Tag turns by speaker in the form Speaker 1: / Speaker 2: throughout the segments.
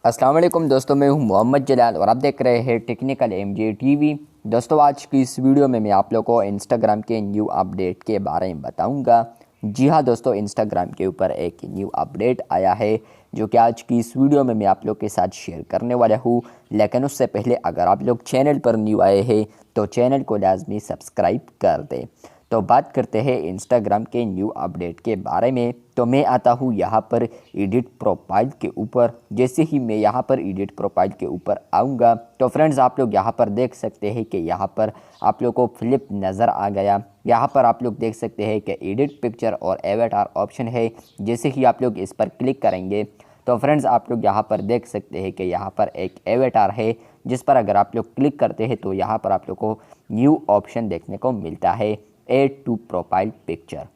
Speaker 1: अस्सलाम वालेकुम दोस्तों, मैं हूं मोहम्मद जलाल और आप देख रहे हैं टेक्निकल एमजे टीवी। दोस्तों, आज की इस वीडियो में मैं आप लोगों को इंस्टाग्राम के न्यू अपडेट के बारे में बताऊंगा। जी हां दोस्तों, इंस्टाग्राम के ऊपर एक न्यू अपडेट आया है जो कि आज की इस वीडियो में मैं आप लोग के साथ शेयर करने वाला हूं। लेकिन उससे पहले अगर आप लोग चैनल पर न्यू आए हैं तो चैनल को लाजमी सब्सक्राइब कर दें। तो बात करते हैं इंस्टाग्राम के न्यू अपडेट के बारे में। तो मैं आता हूँ यहाँ पर एडिट प्रोफाइल के ऊपर। जैसे ही मैं यहाँ पर एडिट प्रोफाइल के ऊपर आऊँगा तो फ्रेंड्स आप लोग यहाँ पर देख सकते हैं कि यहाँ पर आप लोग को फ्लिप नज़र आ गया। यहाँ पर आप लोग देख सकते हैं कि एडिट पिक्चर और एवेटार ऑप्शन है। जैसे ही आप लोग इस पर क्लिक करेंगे तो फ्रेंड्स आप लोग यहाँ पर देख सकते हैं कि यहाँ पर एक एवेटार है जिस पर अगर आप लोग क्लिक करते हैं तो यहाँ पर आप लोग को न्यू ऑप्शन देखने को मिलता है, ऐड टू प्रोफाइल पिक्चर।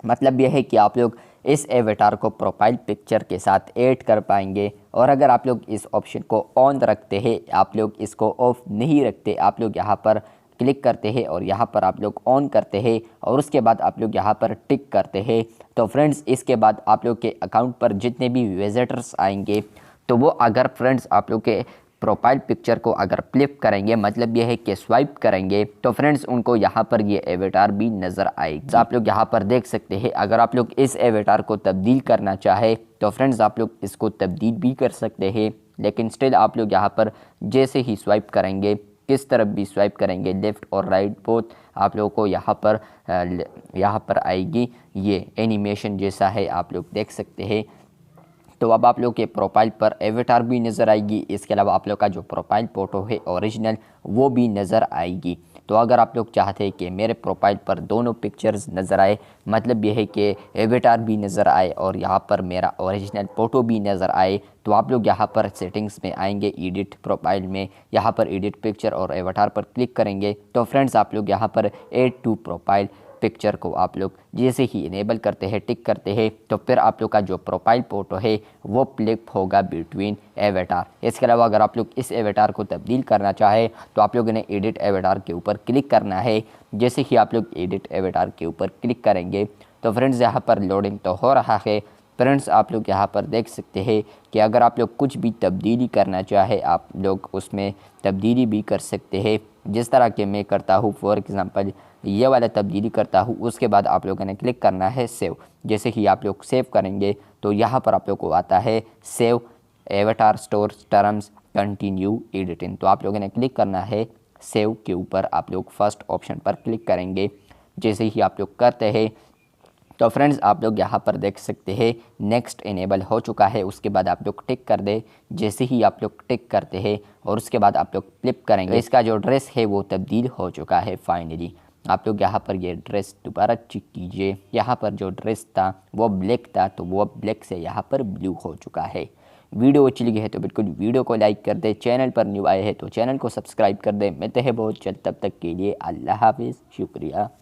Speaker 1: मतलब यह है कि आप लोग इस एवेटार को प्रोफाइल पिक्चर के साथ ऐड कर पाएंगे। और अगर आप लोग इस ऑप्शन को ऑन रखते हैं, आप लोग इसको ऑफ नहीं रखते, आप लोग यहाँ पर क्लिक करते हैं और यहाँ पर आप लोग ऑन करते हैं और उसके बाद आप लोग यहाँ पर टिक करते हैं, तो फ्रेंड्स इसके बाद आप लोग के अकाउंट पर जितने भी विजिटर्स आएंगे तो वो अगर फ्रेंड्स आप लोग के प्रोफाइल पिक्चर को अगर फ्लिप करेंगे, मतलब यह है कि स्वाइप करेंगे, तो फ्रेंड्स उनको यहाँ पर ये एवेटार भी नज़र आएगी। तो आप लोग यहाँ पर देख सकते हैं। अगर आप लोग इस एवेटार को तब्दील करना चाहे तो फ्रेंड्स आप लोग इसको तब्दील भी कर सकते हैं। लेकिन स्टिल आप लोग यहाँ पर जैसे ही स्वाइप करेंगे, किस तरफ भी स्वाइप करेंगे, लेफ़्ट और राइट बोथ, आप लोगों को यहाँ पर आएगी ये एनिमेशन जैसा है, आप लोग देख सकते हैं। तो अब आप लोग के प्रोफाइल पर एवेटार भी नज़र आएगी। इसके अलावा आप लोग का जो प्रोफाइल फ़ोटो है ओरिजिनल वो भी नज़र आएगी। तो अगर आप लोग चाहते हैं कि मेरे प्रोफाइल पर दोनों पिक्चर्स नज़र आए, मतलब यह है कि एवेटार भी नज़र आए और यहाँ पर मेरा ओरिजिनल फ़ोटो भी नज़र आए, तो आप लोग यहाँ पर सेटिंग्स में आएंगे, एडिट प्रोफाइल में, यहाँ पर एडिट पिक्चर और एवेटार पर क्लिक करेंगे तो फ्रेंड्स आप लोग यहाँ पर ऐड टू प्रोफाइल पिक्चर को आप लोग जैसे ही इनेबल करते हैं, टिक करते हैं, तो फिर आप लोग का जो प्रोफाइल फ़ोटो है वो फ्लिप होगा बिटवीन एवेटार। इसके अलावा अगर आप लोग इस एवेटार को तब्दील करना चाहे तो आप लोगों ने एडिट एवेटार के ऊपर क्लिक करना है। जैसे ही आप लोग एडिट एवेटार के ऊपर क्लिक करेंगे तो फ्रेंड्स यहाँ पर लोडिंग तो हो रहा है। फ्रेंड्स आप लोग यहाँ पर देख सकते हैं कि अगर आप लोग कुछ भी तब्दीली करना चाहे आप लोग उसमें तब्दीली भी कर सकते हैं। जिस तरह के मैं करता हूँ, फॉर एग्ज़ाम्पल ये वाला तब्दीली करता हूँ, उसके बाद आप लोगों ने क्लिक करना है सेव। जैसे ही आप लोग सेव करेंगे तो यहाँ पर आप लोग को आता है save avatar store terms continue editing. तो आप लोगों ने क्लिक करना है सेव के ऊपर, आप लोग फर्स्ट ऑप्शन पर क्लिक करेंगे। जैसे ही आप लोग करते हैं तो फ्रेंड्स आप लोग यहाँ पर देख सकते हैं नेक्स्ट इनेबल हो चुका है। उसके बाद आप लोग टिक कर दे। जैसे ही आप लोग टिक करते हैं और उसके बाद आप लोग फ्लिप करेंगे, इसका जो ड्रेस है वो तब्दील हो चुका है फाइनली। आप लोग यहाँ पर ये ड्रेस दोबारा चेक कीजिए। यहाँ पर जो ड्रेस था वो ब्लैक था, तो वो ब्लैक से यहाँ पर ब्लू हो चुका है। वीडियो अच्छी लगी है तो बिल्कुल वीडियो को लाइक कर दे। चैनल पर न्यू आए हैं तो चैनल को सब्सक्राइब कर दे। मिलते हैं बहुत जल्द, तब तक के लिए अल्लाह हाफिज़, शुक्रिया।